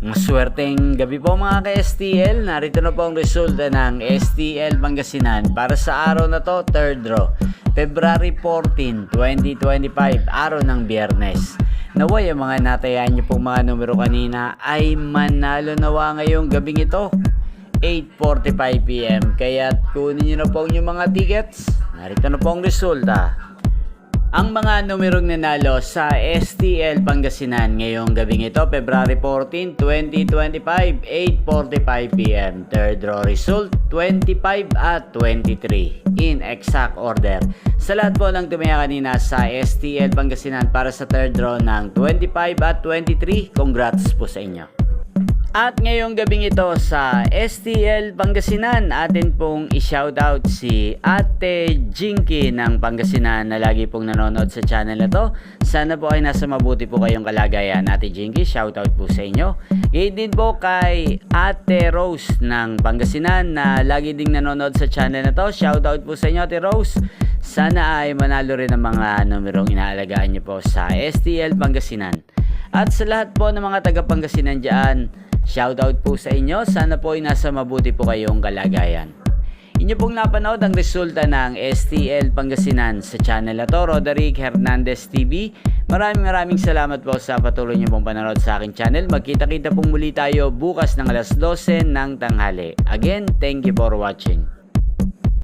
Maswerteng gabi po mga ka-STL. Narito na po ang resulta ng STL Pangasinan para sa araw na to, 3rd draw, February 14, 2025, araw ng Biyernes. Naway ang mga natayaan niyo pong mga numero kanina ay manalo nawa ngayong gabing ito, 8:45 PM. Kaya kunin niyo na po yung mga tickets. Narito na po ang resulta. Ang mga numerong nanalo sa STL Pangasinan ngayong gabing ito, February 14, 2025, 8:45 PM. Third draw result, 25 at 23 in exact order. Sa lahat po ng tumaya kanina sa STL Pangasinan para sa third draw ng 25 at 23, congrats po sa inyo. At ngayong gabing ito sa STL Pangasinan, atin pong i-shoutout si Ate Jinky ng Pangasinan na lagi pong nanonood sa channel na to. Sana po ay nasa mabuti po kayong kalagayan, Ate Jinky. Shoutout po sa inyo. Ngayon din po kay Ate Rose ng Pangasinan na lagi ding nanonood sa channel na to. Shoutout po sa inyo, Ate Rose. Sana ay manalo rin ang mga numerong inaalagaan nyo po sa STL Pangasinan. At sa lahat po ng mga taga Pangasinan dyan, shoutout po sa inyo. Sana po ay nasa mabuti po kayong kalagayan. Inyo pong napanood ang resulta ng STL Pangasinan sa channel na to, Roderick Hernandez TV. Maraming salamat po sa patuloy niyo pong panonood sa aking channel. Magkita-kita pong muli tayo bukas ng alas 12 ng tanghali. Again, thank you for watching.